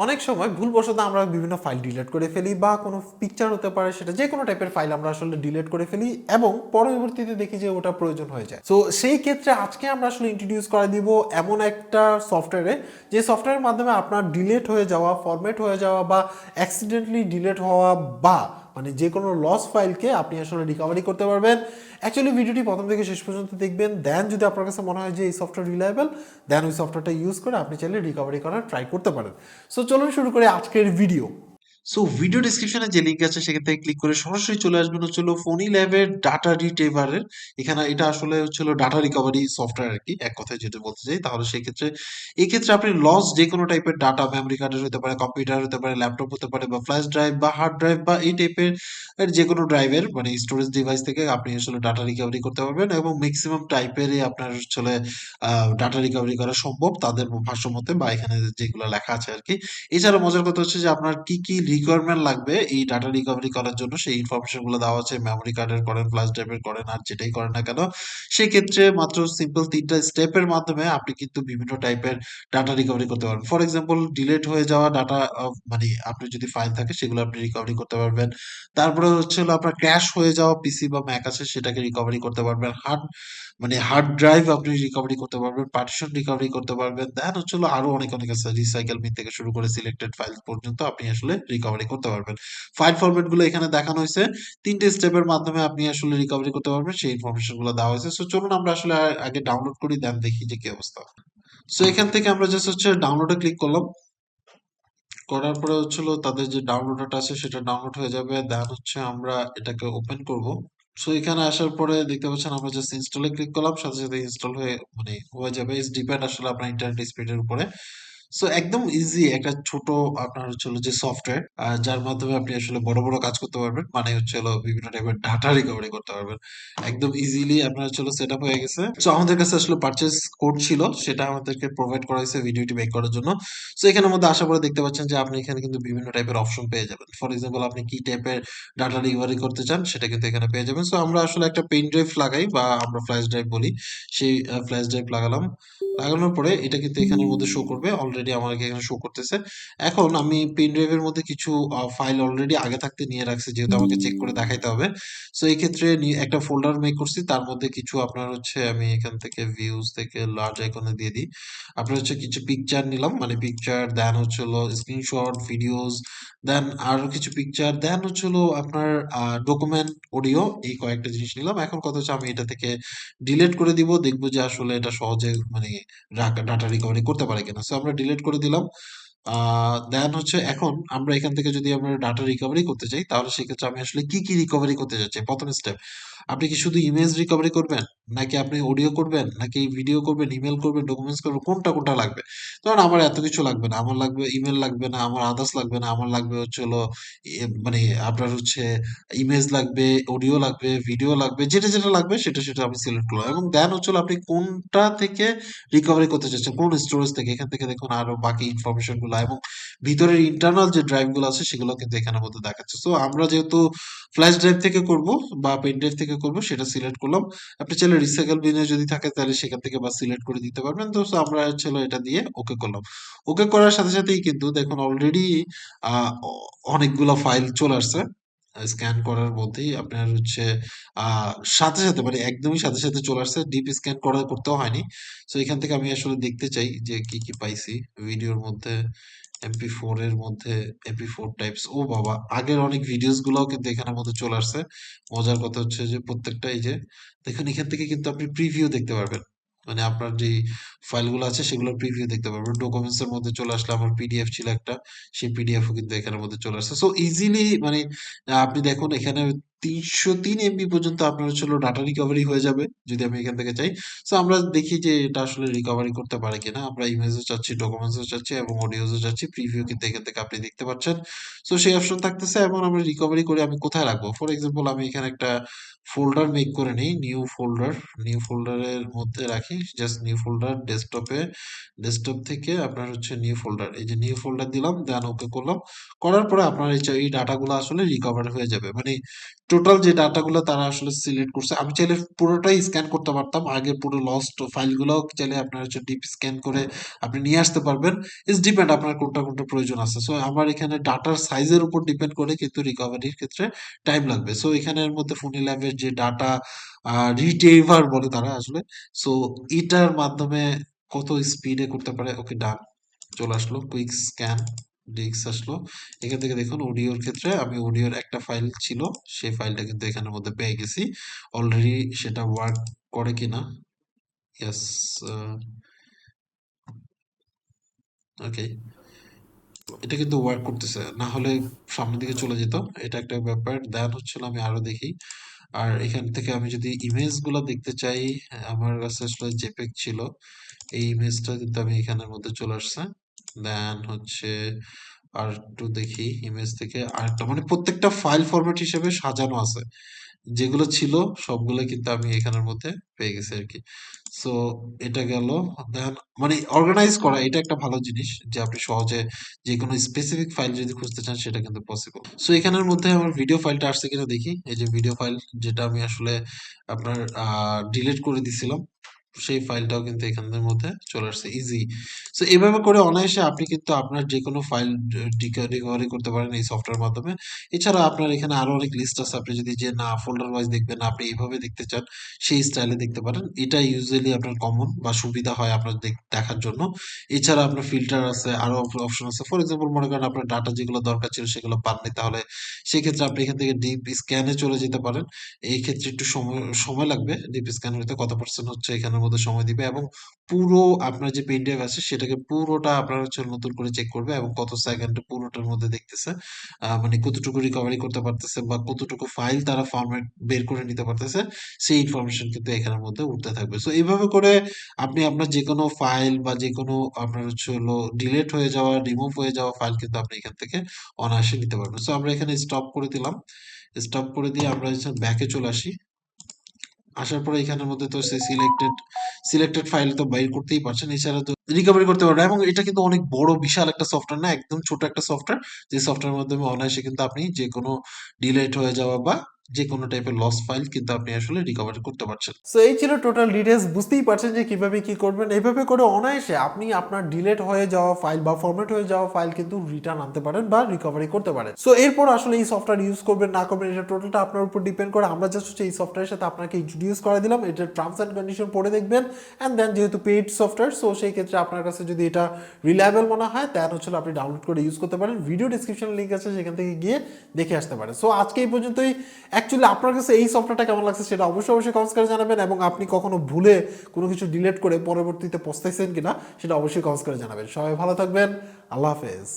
অনেক সময় ভুলবশত আমরা বিভিন্ন ফাইল ডিলিট করে ফেলি বা কোনো পিকচার হতে পারে, সেটা যে কোনো টাইপের ফাইল আমরা আসলে ডিলিট করে ফেলি এবং পরবর্তীতে দেখি যে ওটা প্রয়োজন হয়ে যায়। তো সেই ক্ষেত্রে আজকে আমরা আসলে ইন্ট্রোডিউস করে দিব এমন একটা সফটওয়্যারে, যে সফটওয়্যারের মাধ্যমে আপনার ডিলিট হয়ে যাওয়া, ফরম্যাট হয়ে যাওয়া বা অ্যাক্সিডেন্টলি ডিলিট হওয়া বা মানে যে কোনো লস ফাইলকে আপনি আসলে রিকভারি করতে পারবেন। অ্যাকচুয়ালি ভিডিওটি প্রথম থেকে শেষ পর্যন্ত দেখবেন, দেন যদি আপনার কাছে মনে হয় যে এই সফটওয়্যার রিলায়েবল, দেন ওই সফটওয়্যারটা ইউজ করে আপনি চাইলে রিকভারি করার ট্রাই করতে পারেন। সো চলুন শুরু করে আজকের ভিডিও। সো ভিডিও ডিসক্রিপশনে যে লিঙ্ক আছে সেখান থেকে ক্লিক করে সরাসরি চলে আসবেন হচ্ছিল ফোনি ল্যাবের ডাটা রিট্রিভারের। এখানে এটা আসলে হচ্ছিল ডাটা রিকভারি সফটওয়্যার আর কি, এক কথায় যেটা বলতে চাই। তাহলে সেই ক্ষেত্রে এই ক্ষেত্রে আপনি লস যে কোনো টাইপের ডাটা, মেমরি কার্ডের হতে পারে, কম্পিউটার হতে পারে, ল্যাপটপ হতে পারে, বা ফ্ল্যাশ ড্রাইভ বা হার্ড ড্রাইভ বা এই টাইপের যে কোনো ড্রাইভের মানে স্টোরেজ ডিভাইস থেকে আপনি আসলে ডাটা রিকভারি করতে পারবেন। এবং ম্যাক্সিমাম টাইপেরই আপনার আসলে ডাটা রিকভারি করা সম্ভব তাদের ভাষ্য মতে, বা এখানে যেগুলো লেখা আছে আর কি। এছাড়া মজার কথা হচ্ছে যে আপনার কি কি রিকোয়ারমেন্ট লাগবে এই ডাটা রিকভারি করার জন্য সেই ইনফরমেশন গুলো দেওয়া আছে। মেমোরি কার্ডের করেন, ফ্ল্যাশ ড্রাইভের করেন, আর যেটাই করেন না কেন, সেই ক্ষেত্রে মাত্র সিম্পল 3টা স্টেপের মাধ্যমে আপনি কিন্তু বিভিন্ন টাইপের ডাটা রিকভারি করতে পারবেন। ফর এক্সাম্পল, ডিলেট হয়ে যাওয়া ডাটা, মানে আপনি যদি ফাইল থাকে সেগুলো আপনি রিকভারি করতে পারবেন। তারপরে হচ্ছে হলো আপনার ক্র্যাশ হয়ে যাওয়া পিসি বা ম্যাক আছে সেটাকে রিকভারি করতে পারবেন। হার্ড ড্রাইভ আপনি রিকভারি করতে পারবেন, পার্টিশন রিকভারি করতে পারবেন। দেন হচ্ছে হলো আরো অনেক অনেক আছে, রিসাইকেল বিন থেকে শুরু করে সিলেক্টেড ফাইল পর্যন্ত আপনি আসলে রিকভারি করতে পারবেন। ফাইল ফরম্যাট গুলো এখানে দেখানো হয়েছে, 3টে স্টেপের মাধ্যমে আপনি আসলে রিকভারি করতে পারবেন, সেই ইনফরমেশন গুলো দেওয়া হয়েছে। সো চলুন আমরা আসলে আগে ডাউনলোড করি, দেন দেখি যে কি অবস্থা। সো এখান থেকে আমরা জাস্ট হচ্ছে ডাউনলোডে ক্লিক করলাম। করার পরে হচ্ছিল তাদের যে ডাউনলোডটা আছে সেটা ডাউনলোড হয়ে যাবে। দেন হচ্ছে আমরা এটাকে ওপেন করব। সো এখানে আসার পরে দেখতে পাচ্ছেন আমরা জাস্ট ইনস্টলে ক্লিক করলাম, সাথে সাথে ইনস্টল হয়ে যাবে। ইটস ডিপেন্ড আসলে আপনার ইন্টারনেট স্পিডের উপরে। সো একদম ইজি একটা ছোট আপনার হচ্ছে হলো যে সফটওয়্যার, যার মাধ্যমে আপনি আসলে বড় বড় কাজ করতে পারবেন, মানে হচ্ছে হলো বিভিন্ন টাইপের ডাটা রিকভারি করতে পারবেন একদম ইজিলি। আপনার হচ্ছে হলো সেট আপ হয়ে গেছে। সো আমাদের কাছে আসলে পারচেজ কোড ছিল, সেটা আমাদেরকে প্রোভাইড করা হয়েছে ভিডিওটি মেক করার জন্য। সো এখানের মধ্যে আসার পরে দেখতে পাচ্ছেন যে আপনি এখানে কিন্তু বিভিন্ন টাইপের অপশন পেয়ে যাবেন। ফর এক্সাম্পল, আপনি কি টাইপের ডাটা রিকভারি করতে চান সেটা কিন্তু এখানে পেয়ে যাবেন। সো আমরা আসলে একটা পেন ড্রাইভ লাগাই, বা আমরা ফ্ল্যাশ ড্রাইভ বলি, সেই ফ্ল্যাশ ড্রাইভ লাগালাম। লাগানোর পরে এটা কিন্তু এখানের মধ্যে শো করবে, অলরেডি আমাকে এখানে শো করতেছে। এখন আমি পেন ড্রাইভের মধ্যে কিছু ফাইল অলরেডি আগে থাকতে নিয়ে রাখছি, যেহেতু আমাকে চেক করে দেখাইতে হবে। সো এই ক্ষেত্রে একটা ফোল্ডার মেক করছি, তার মধ্যে কিছু আপনার হচ্ছে আমি এখান থেকে ভিউজ থেকে লার্জ আইকনে দিয়ে দিই। আপনার হচ্ছে কিছু পিকচার নিলাম, মানে পিকচার, দেন হচ্ছে হলো স্ক্রিনশট, ভিডিওস, দেন আরো কিছু পিকচার, দেন হচ্ছে হলো আপনার ডকুমেন্ট, অডিও, এই কয়েকটা জিনিস নিলাম। এখন কথা হচ্ছে আমি এটা থেকে ডিলিট করে দিব, দেখবো যে আসলে এটা সহজে মানে ডাটা রিকভারি করতে পারে কিনা। সো আমরা ডিলিট করে দিলাম। দেন হচ্ছে এখন আমরা এখান থেকে যদি আমরা ডাটা রিকভারি করতে চাই, তাহলে সেক্ষেত্রে আমি আসলে কি কি রিকভারি করতে যাচ্ছি। প্রথম স্টেপ, আপনি কি শুধু ইমেজ রিকভারি করবেন, নাকি আপনি অডিও করবেন, নাকি ভিডিও করবেন, ইমেল করবেন, ডকুমেন্টস করবেন, কোনটা কোনটা লাগবে? কারণ আমার এত কিছু লাগবে না, আমার লাগবে ইমেল লাগবে না, আমার আদার্স লাগবে না, আমার লাগবে হচ্ছে হলো মানে আপনার হচ্ছে ইমেজ লাগবে, অডিও লাগবে, ভিডিও লাগবে, যেটা যেটা লাগবে সেটা সেটা আমি সিলেক্ট করলাম। এবং দেন হচ্ছে হলো আপনি কোনটা থেকে রিকভারি করতে চাচ্ছেন, কোন স্টোরেজ থেকে, এখান থেকে দেখুন আরো বাকি ইনফরমেশন গুলো, এবং ভিতরের ইন্টারনাল যে ড্রাইভ গুলো আছে সেগুলো কিন্তু এখানের মধ্যে দেখাচ্ছে। তো আমরা যেহেতু ফ্ল্যাশ ড্রাইভ থেকে করব বা পেন ড্রাইভ থেকে করব, সেটা সিলেক্ট করলাম। আপনি চাইলে রিসাইকেল বিনে যদি থাকে তাহলে সেখান থেকে বা সিলেক্ট করে দিতে পারবেন। তো so আমরা হচ্ছে হলো এটা দিয়ে ওকে করলাম। ওকে করার সাথে সাথেই কিন্তু দেখুন অলরেডি অনেকগুলো ফাইল চলে আসছে। স্ক্যান করার মধ্যেই আপনার হচ্ছে আহ সাথে সাথে মানে একদমই সাথে সাথে চলে আসছে, ডিপ স্ক্যান করতেও হয়নি। তো এখান থেকে আমি আসলে দেখতে চাই যে কি কি পাইছি ভিডিওর মধ্যে। MP4 এর মধ্যে MP4 টাইপস, ও বাবা, আগের অনেক ভিডিওস গুলাও কিন্তু এখানের মধ্যে চলে আসছে। মজার কথা হচ্ছে যে প্রত্যেকটা এই যে দেখুন, এখান থেকে কিন্তু আপনি প্রিভিউ দেখতে পারবেন, মানে আপনার যে ফাইলগুলো আছে সেগুলোর প্রিভিউ দেখতে পারবেন। ডকুমেন্টস এর মধ্যে চলে আসলে আমার পিডিএফ ছিল একটা, সেই পিডিএফও কিন্তু এখানের মধ্যে চলে আসছে। সো ইজিলি মানে আপনি দেখুন এখানে 303 MB পর্যন্ত আপনার হচ্ছে ডাটা রিকভারি হয়ে যাবে যদি আমি এখান থেকে চাই। সো আমরা দেখি যে এটা আসলে রিকভারি করতে পারে কিনা। আমরা ইমেজও চাচ্ছি, ডকুমেন্টসও চাচ্ছি, এবং অডিওসও চাচ্ছি। প্রিভিউ কিন্তু এখান থেকে আপনি দেখতে পাচ্ছেন। সো সেই অপশন থাকতেছে। এবং আমরা রিকভারি করে আমি কোথায় রাখবো? ফর এক্সাম্পল, আমি এখানে একটা ফোল্ডার মেক করে নিই, নিউ ফোল্ডারের মধ্যে রাখি, জাস্ট নিউ ফোল্ডার, ডেস্কটপ থেকে আপনার হচ্ছে নিউ ফোল্ডার, এই যে নিউ ফোল্ডার দিলাম, দেন ওকে করলাম। করার পরে আপনার এই ডাটাগুলো আসলে রিকভার হয়ে যাবে। মানে টোটাল যে ডাটাগুলো তারা আসলে সিলেক্ট করছে, আমি চাইলে পুরোটাই স্ক্যান করতে পারতাম, আগে পুরো লস্ট ফাইলগুলোও চাইলে আপনার হচ্ছে ডিপ স্ক্যান করে আপনি নিয়ে আসতে পারবেন। ইটস ডিপেন্ড আপনার কোনটা কোনটা প্রয়োজন আছে। সো আমার এখানে ডাটার সাইজের উপর ডিপেন্ড করে কিন্তু রিকভারির ক্ষেত্রে টাইম লাগবে। সো এখানের মধ্যে ফোনি ল্যাবের যে ডাটা রিটেইভার বলে তারা আসলে, সো এটার মাধ্যমে কত স্পিডে করতে পারে। ওকে, ডান, চলে আসলো কুইক স্ক্যান, ডিস্ক আসলো। এখান থেকে দেখুন অডিওর ক্ষেত্রে আমি অডিওর একটা ফাইল ছিল, সেই ফাইলটা কিন্তু এখানের মধ্যে পেয়ে গেছি অলরেডি। সেটা ওয়ার্ক করে কিনা, ইয়েস, ওকে, এটা কিন্তু ওয়ার্ক করতেছে, না হলে সামনের দিকে চলে যেত, এটা একটা ব্যাপার। দেন হচ্ছিল আমি আরো দেখি, আর এখান থেকে আমি যদি ইমেজ গুলা দেখতে চাই, আমার কাছে আসলে জেপেগ ছিল, এই ইমেজটা কিন্তু আমি এখানের মধ্যে চলে আসছে। দেন হচ্ছে আর একটু দেখি ইমেজ থেকে আরেকটা, মানে প্রত্যেকটা ফাইল ফরম্যাট হিসেবে সাজানো আছে, যেগুলো ছিল সবগুলো কিন্তু আমি এখানের মধ্যে পেয়ে গেছি আর কি। সো এটা গেল। দেন মানে অর্গানাইজ করা, এটা একটা ভালো জিনিস যে আপনি সহজে যে কোনো স্পেসিফিক ফাইল যদি খুঁজতে চান সেটা কিন্তু পসিবল। সো এখানের মধ্যে আমার ভিডিও ফাইলটা আসছে কিনা দেখি, এই যে ভিডিও ফাইল, যেটা আমি আসলে আপনার ডিলিট করে দিছিলাম, সেই ফাইলটাও কিন্তু এখানের মধ্যে চলে আসছে ইজি। সো এভাবে করে অনায়াসে আপনি কিন্তু আপনার যে কোনো ফাইল রিকভারি করতে পারেন এই সফটওয়্যার মাধ্যমে। এছাড়া আপনার এখানে আরো অনেক লিস্ট আছে, আপনি যদি যে না ফোল্ডার ওয়াইজ দেখবেন না, আপনি এইভাবে দেখতে চান, সেই স্টাইলে দেখতে পারেন। এটা ইউজুয়ালি আপনার কমন বা সুবিধা হয় আপনার দেখার জন্য। এছাড়া আপনার ফিল্টার আছে, আরো অপশন আছে। ফর এক্সাম্পল মনে করেন আপনার ডাটা যেগুলো দরকার ছিল সেগুলো পাননি, তাহলে সেক্ষেত্রে আপনি এখান থেকে ডিপ স্ক্যানে চলে যেতে পারেন। এই ক্ষেত্রে একটু সময় সময় লাগবে, ডিপ স্ক্যান হতে কত পার্সেন্ট হচ্ছে এখানের মধ্যে সময় দিবে, এবং পুরো আপনার যে পেন ড্রাইভ আছে সেটাকে পুরোটা আপনার হচ্ছে নতুন করে চেক করবে, এবং কত সেকেন্ডে পুরোটার মধ্যে দেখতেছে, মানে কতটুকু রিকভারি করতে পারতেছে বা কতটুকু ফাইল তারা ফরম্যাট বের করে নিতে পারতেছে, সেই ইনফরমেশন কিন্তু এখানের মধ্যে উঠতে থাকবে। সো এইভাবে করে আপনি আপনার যে কোনো ফাইল বা যে কোনো আপনার হচ্ছে হলো ডিলেট হয়ে যাওয়া, রিমুভ হয়ে যাওয়া ফাইল কিন্তু আপনি এখান থেকে অনায়াসে নিতে পারবেন। সো আমরা এখানে স্টপ করে দিলাম, স্টপ করে দিয়ে আমরা ব্যাকে চলে আসি। আসার পরে এখানের মধ্যে তো সে সিলেক্টেড ফাইল তো বাইর করতেই পারছেন, এছাড়া তো রিকভারি করতে পারবেন। এবং এটা কিন্তু অনেক বড় বিশাল একটা সফটওয়্যার না, একদম ছোট একটা সফটওয়্যার, যে সফটওয়্যারের মাধ্যমে অনায়াসে কিন্তু আপনি যে কোনো ডিলেট হয়ে যাওয়া বা যে কোনো টাইপের লস ফাইল কিন্তু আপনি আসলে রিকভারি করতে পারছেন। সো এই ছিল টোটাল ডিটেলস। বুঝতেই পারছেন যে কিভাবে কি করবেন। এইভাবে করে অনায়াসে আপনি আপনার ডিলেট হয়ে যাওয়া ফাইল বা ফরম্যাট হয়ে যাওয়া ফাইল কিন্তু রিটার্ন আনতে পারেন বা রিকভারি করতে পারেন। সো এরপর আসলে এই সফটওয়্যার ইউজ করবেন না করবেন এটা টোটালটা আপনার উপর ডিপেন্ড করে। আমরা জাস্ট হচ্ছে এই সফটওয়্যারের সাথে আপনাকে ইন্ট্রোডিউস করে দিলাম, এটার টার্মস অ্যান্ড কন্ডিশন পড়ে দেখবেন। অ্যান্ড দেন যেহেতু পেইড সফটওয়্যার, সো সেই ক্ষেত্রে আপনার কাছে যদি এটা রিলায়েবল মনে হয় দেন হচ্ছে আপনি ডাউনলোড করে ইউজ করতে পারেন। ভিডিও ডিসক্রিপশন লিঙ্ক আছে, সেখান থেকে গিয়ে দেখে আসতে পারেন। সো আজকে এই পর্যন্তই। অ্যাকচুয়ালি আপনার কাছে এই সফটওয়্যারটা কেমন লাগছে সেটা অবশ্যই অবশ্যই কমেন্টস করে জানাবেন, এবং আপনি কখনো ভুলে কোনো কিছু ডিলিট করে পরবর্তীতে পস্তাইছেন কিনা সেটা অবশ্যই কমেন্টস করে জানাবেন। সবাই ভালো থাকবেন, আল্লাহ হাফেজ।